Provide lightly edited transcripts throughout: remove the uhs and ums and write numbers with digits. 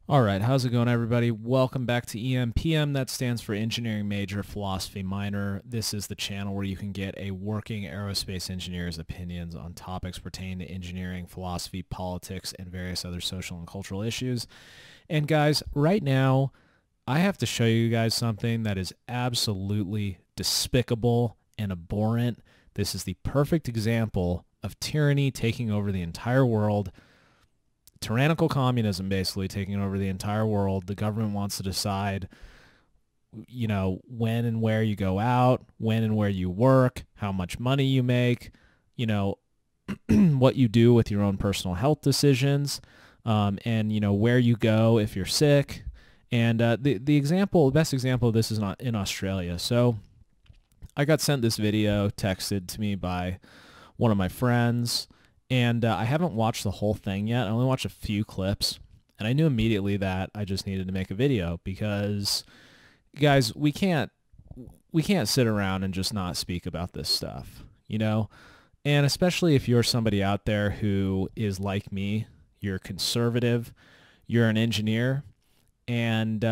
All right, how's it going, everybody? Welcome back to EMPM. That stands for Engineering Major, Philosophy Minor. This is the channel where you can get a working aerospace engineer's opinions on topics pertaining to engineering, philosophy, politics, and various other social and cultural issues. And guys, right now, I have to show you guys something that is absolutely despicable and abhorrent. This is the perfect example of tyranny taking over the entire world. Tyrannical communism basically taking over the entire world. The government wants to decide, when and where you go out, when and where you work, how much money you make, what you do with your own personal health decisions, and where you go if you're sick. And the best example of this is not in Australia. So I got sent this video texted to me by one of my friends. And I haven't watched the whole thing yet. I only watched a few clips. And I knew immediately that I just needed to make a video because, guys, we can't sit around and just not speak about this stuff, And especially if you're somebody out there who is like me, you're conservative, you're an engineer, and,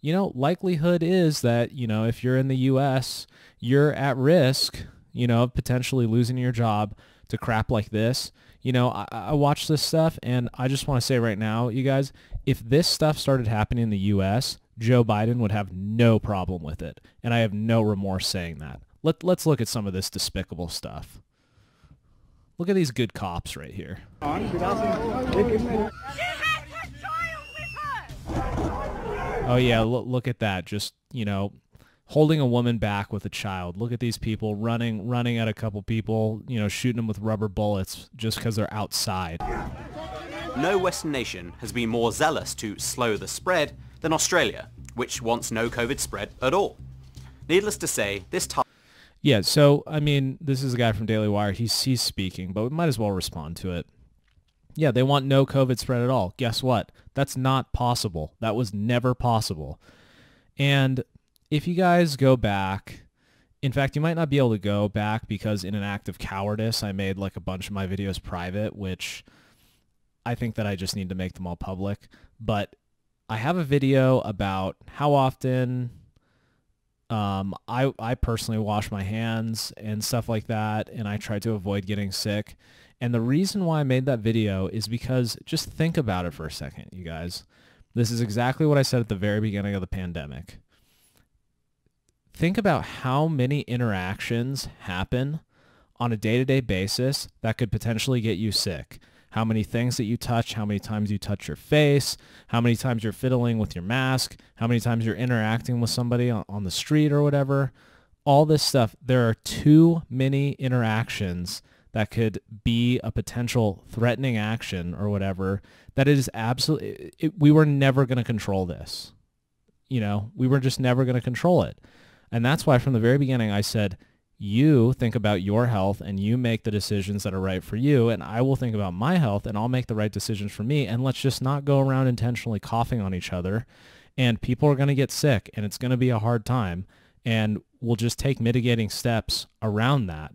likelihood is that, if you're in the U.S., you're at risk, of potentially losing your job to crap like this. I watch this stuff, and I just want to say right now, you guys, if this stuff started happening in the U.S., Joe Biden would have no problem with it, and I have no remorse saying that. Let's look at some of this despicable stuff. Look at these good cops right here. Oh yeah, look at that. Just, holding a woman back with a child. Look at these people running at a couple people, shooting them with rubber bullets just because they're outside. No Western nation has been more zealous to slow the spread than Australia, which wants no COVID spread at all. Needless to say, this time... Yeah, so, this is a guy from Daily Wire. He's speaking, but we might as well respond to it. Yeah, they want no COVID spread at all. Guess what? That's not possible. That was never possible. And if you guys go back, in fact, you might not be able to go back because in an act of cowardice, I made like a bunch of my videos private, which I think that I just need to make them all public. But I have a video about how often I personally wash my hands and stuff like that, and I try to avoid getting sick. And the reason why I made that video is because just think about it for a second, you guys. This is exactly what I said at the very beginning of the pandemic. Think about how many interactions happen on a day-to-day basis that could potentially get you sick. How many things that you touch, how many times you touch your face, how many times you're fiddling with your mask, how many times you're interacting with somebody on the street or whatever. All this stuff, there are too many interactions that could be a potential threatening action or whatever, that it is absolutely, we were never going to control this. We were just never going to control it. And that's why from the very beginning I said, you think about your health and you make the decisions that are right for you, and I will think about my health and I'll make the right decisions for me, and let's just not go around intentionally coughing on each other, and people are going to get sick and it's going to be a hard time, and we'll just take mitigating steps around that.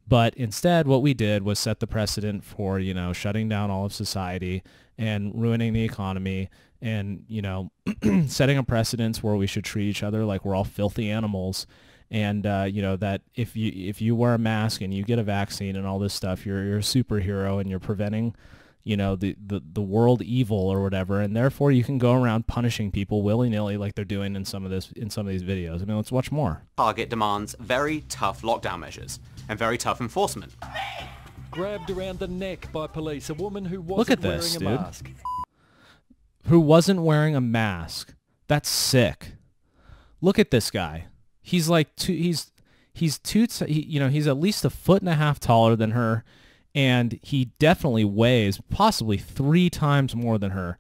But instead, what we did was set the precedent for, shutting down all of society and ruining the economy and, setting a precedence where we should treat each other like we're all filthy animals. And, that if you wear a mask and you get a vaccine and all this stuff, you're a superhero and you're preventing, the world evil or whatever. And therefore, you can go around punishing people willy-nilly like they're doing in some of these videos. Let's watch more. Target demands very tough lockdown measures and very tough enforcement. Grabbed around the neck by police, a woman who Look wasn't at this, wearing a dude. mask. Who wasn't wearing a mask. That's sick. Look at this guy. He's like he's at least 1.5 feet taller than her, and he definitely weighs possibly 3 times more than her.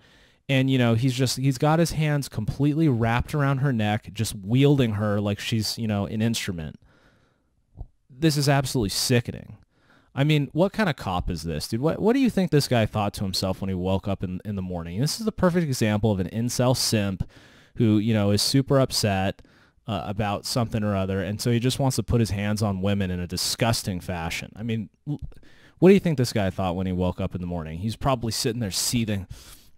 And he's got his hands completely wrapped around her neck, just wielding her like she's, an instrument. This is absolutely sickening. What kind of cop is this, dude? What do you think this guy thought to himself when he woke up in the morning? This is the perfect example of an incel simp who, is super upset about something or other, and so he just wants to put his hands on women in a disgusting fashion. What do you think this guy thought when he woke up in the morning? He's probably sitting there seething,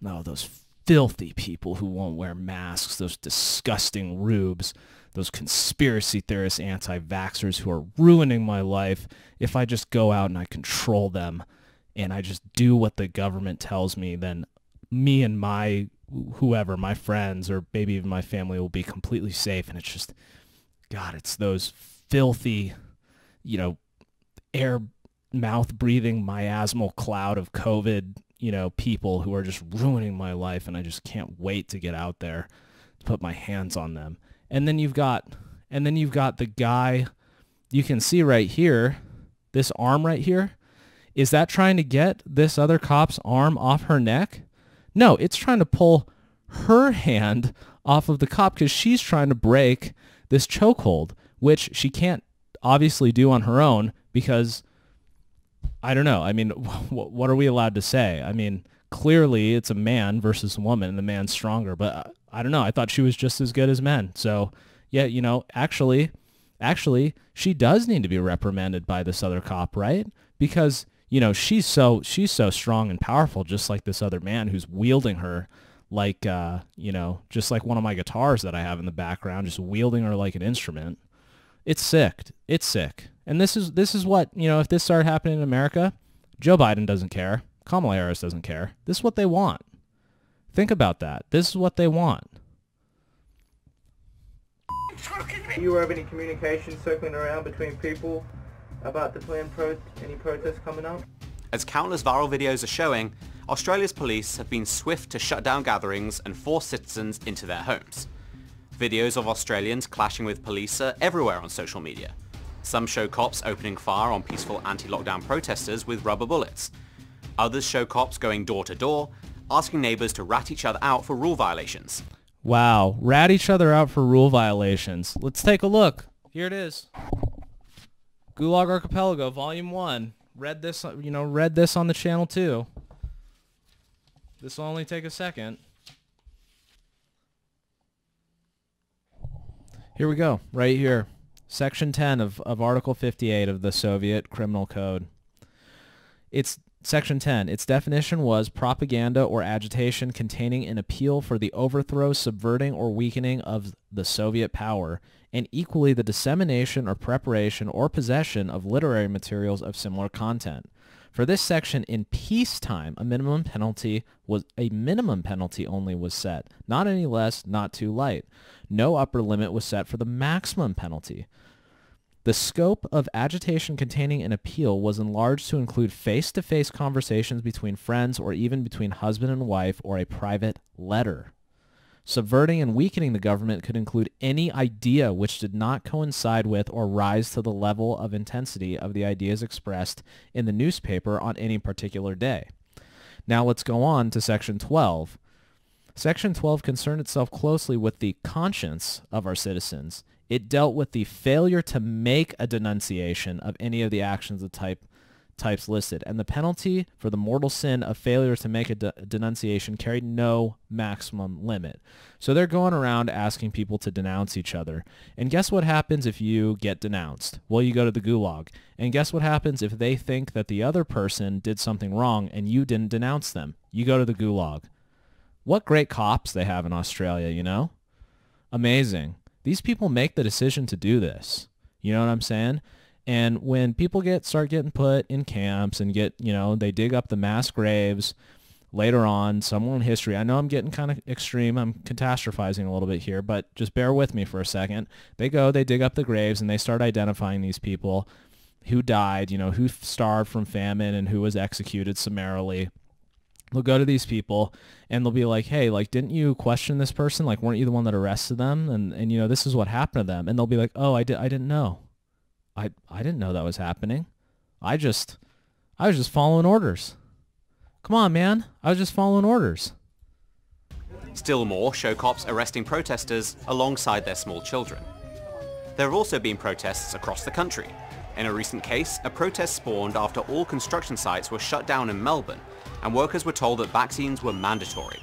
"No, those filthy people who won't wear masks, those disgusting rubes, those conspiracy theorists, anti-vaxxers who are ruining my life. If I just go out and I control them and I just do what the government tells me, then me and my whoever, my friends or maybe even my family will be completely safe. And it's just, God, it's those filthy, air mouth breathing miasmal cloud of COVID, people who are just ruining my life. And I just can't wait to get out there to put my hands on them. And then you've got the guy you can see right here, this arm right here. Is that trying to get this other cop's arm off her neck? No, it's trying to pull her hand off of the cop because she's trying to break this chokehold, which she can't obviously do on her own because, I don't know. I mean, what are we allowed to say? I mean, clearly it's a man versus a woman and the man's stronger, but I don't know. I thought she was just as good as men. So, yeah, actually, she does need to be reprimanded by this other cop, right? Because she's so strong and powerful, just like this other man who's wielding her like, just like one of my guitars that I have in the background, just wielding her like an instrument. It's sick. It's sick. And this is what, if this started happening in America, Joe Biden doesn't care. Kamala Harris doesn't care. This is what they want. Think about that. This is what they want. Do you have any communication circling around between people about the planned any protests coming up? As countless viral videos are showing, Australia's police have been swift to shut down gatherings and force citizens into their homes. Videos of Australians clashing with police are everywhere on social media. Some show cops opening fire on peaceful anti-lockdown protesters with rubber bullets. Others show cops going door to door, asking neighbours to rat each other out for rule violations. Wow, rat each other out for rule violations. Let's take a look. Here it is. Gulag Archipelago, Volume 1. Read this on the channel too. This will only take a second. Here we go, right here. Section 10 of Article 58 of the Soviet Criminal Code. It's Section 10. Its definition was propaganda or agitation containing an appeal for the overthrow, subverting, or weakening of the Soviet power, and equally the dissemination or preparation or possession of literary materials of similar content. For this section, in peacetime, a minimum penalty only was set, not any less, not too light. No upper limit was set for the maximum penalty. The scope of agitation containing an appeal was enlarged to include face-to-face conversations between friends or even between husband and wife or a private letter. Subverting and weakening the government could include any idea which did not coincide with or rise to the level of intensity of the ideas expressed in the newspaper on any particular day. Now let's go on to Section 12. Section 12 concerned itself closely with the conscience of our citizens. It dealt with the failure to make a denunciation of any of the actions of types listed, and the penalty for the mortal sin of failure to make a denunciation carried no maximum limit. So they're going around asking people to denounce each other. And guess what happens if you get denounced? Well, you go to the gulag. And guess what happens if they think that the other person did something wrong and you didn't denounce them? You go to the gulag. What great cops they have in Australia, Amazing. These people make the decision to do this. You know what I'm saying? And when people start getting put in camps and they dig up the mass graves later on, somewhere in history. I know I'm getting kind of extreme. I'm catastrophizing a little bit here, but just bear with me for a second. They dig up the graves and they start identifying these people who died, who starved from famine and who was executed summarily. They'll go to these people and they'll be like, hey, didn't you question this person? Weren't you the one that arrested them? And this is what happened to them. And they'll be like, oh, I didn't know. I didn't know that was happening. I was just following orders. Come on, man. I was just following orders. Still more show cops arresting protesters alongside their small children. There have also been protests across the country. In a recent case, a protest spawned after all construction sites were shut down in Melbourne and workers were told that vaccines were mandatory.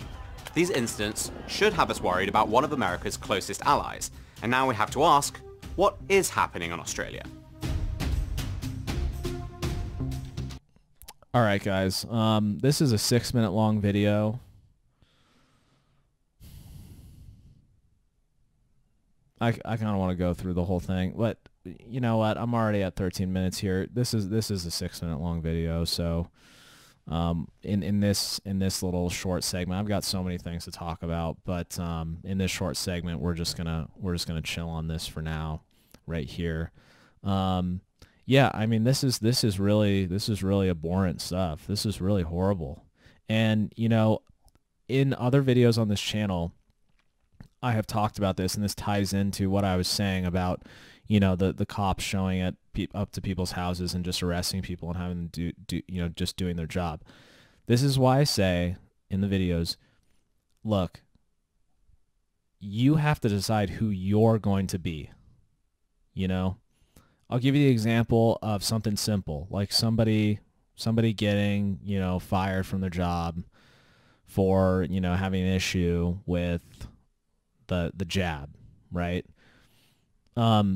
These incidents should have us worried about one of America's closest allies, and now we have to ask, what is happening in Australia? All right, guys. This is a 6-minute long video. I kind of want to go through the whole thing, but you know what? I'm already at 13 minutes here. This is a 6-minute long video, so in this little short segment, I've got so many things to talk about, but in this short segment, we're just gonna chill on this for now, right here. Yeah, I mean, this is really abhorrent stuff. This is really horrible, and you know, in other videos on this channel, I have talked about this, and this ties into what I was saying about, you know, the cops showing up to people's houses and just arresting people and having them do you know, just doing their job. This is why I say in the videos, look, you have to decide who you're going to be. You know, I'll give you the example of something simple, like somebody getting, you know, fired from their job for, you know, having an issue with the jab, right? How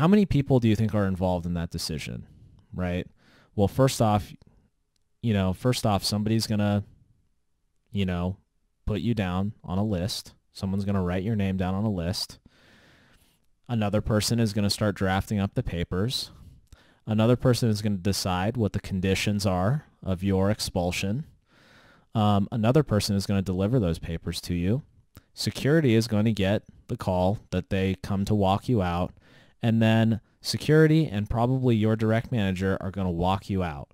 many people do you think are involved in that decision, right? Well, first off, somebody's gonna, you know, put you down on a list. Someone's gonna write your name down on a list. Another person is gonna start drafting up the papers. Another person is gonna decide what the conditions are of your expulsion. Another person is gonna deliver those papers to you. Security is going to get the call that they come to walk you out, and then security and probably your direct manager are going to walk you out,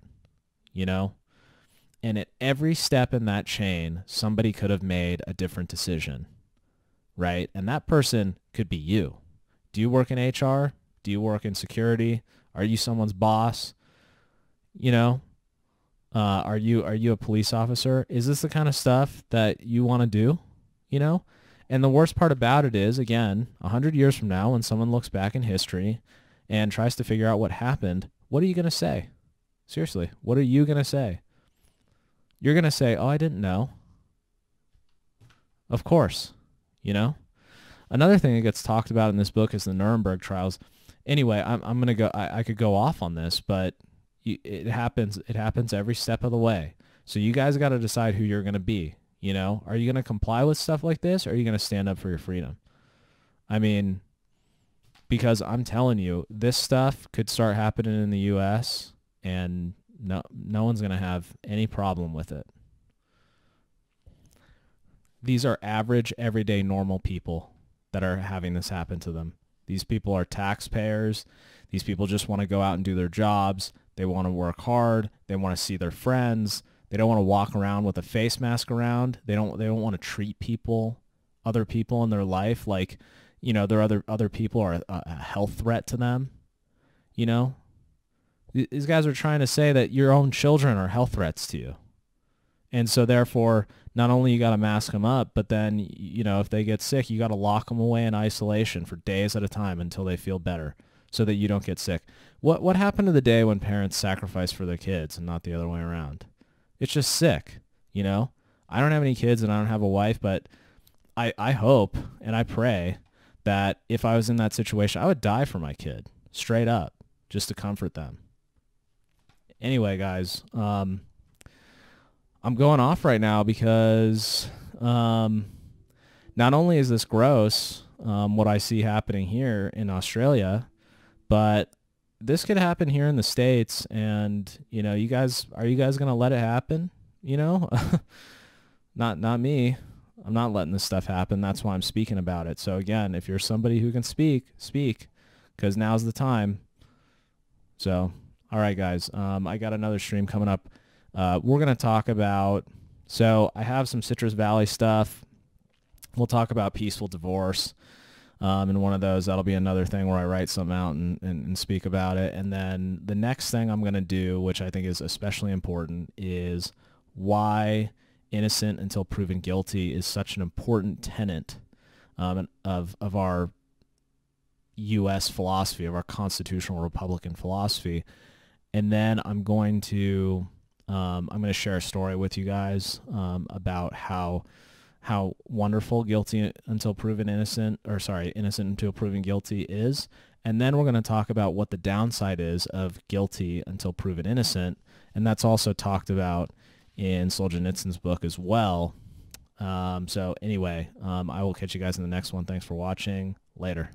you know? And at every step in that chain, somebody could have made a different decision, right? And that person could be you. Do you work in HR? Do you work in security? Are you someone's boss? You know? Are you a police officer? Is this the kind of stuff that you want to do? You know? And the worst part about it is, again, 100 years from now, when someone looks back in history and tries to figure out what happened, what are you going to say? Seriously, what are you going to say? You're going to say, oh, I didn't know. Of course, you know? Another thing that gets talked about in this book is the Nuremberg trials. Anyway, I'm going to go, I could go off on this, but it happens every step of the way. So you guys got to decide who you're going to be. You know, are you going to comply with stuff like this, or are you going to stand up for your freedom? I mean, because I'm telling you, this stuff could start happening in the U.S. and no one's going to have any problem with it. These are average, everyday, normal people that are having this happen to them. These people are taxpayers. These people just want to go out and do their jobs. They want to work hard. They want to see their friends. They don't want to walk around with a face mask around. They don't want to treat other people in their life like, you know, their other people are a health threat to them. You know, these guys are trying to say that your own children are health threats to you. And so therefore, not only you got to mask them up, but then, you know, if they get sick, you got to lock them away in isolation for days at a time until they feel better so that you don't get sick. What happened to the day when parents sacrifice for their kids and not the other way around? It's just sick, you know? I don't have any kids and I don't have a wife, but I hope and I pray that if I was in that situation, I would die for my kid, straight up, just to comfort them. Anyway, guys, I'm going off right now because not only is this gross, what I see happening here in Australia, but this could happen here in the States, and, you know, are you guys going to let it happen? You know, not me. I'm not letting this stuff happen. That's why I'm speaking about it. So again, if you're somebody who can speak, because now's the time. So, all right, guys, I got another stream coming up. We're going to talk about, so I have some Citrus Valley stuff. We'll talk about peaceful divorce. In one of those, that'll be another thing where I write something out and speak about it. And then the next thing I'm going to do, which I think is especially important, is why innocent until proven guilty is such an important tenet of our U.S. philosophy, of our constitutional Republican philosophy. And then I'm going to share a story with you guys about how wonderful innocent until proven guilty is. And then we're going to talk about what the downside is of guilty until proven innocent. And that's also talked about in Solzhenitsyn's book as well. So anyway, I will catch you guys in the next one. Thanks for watching. Later.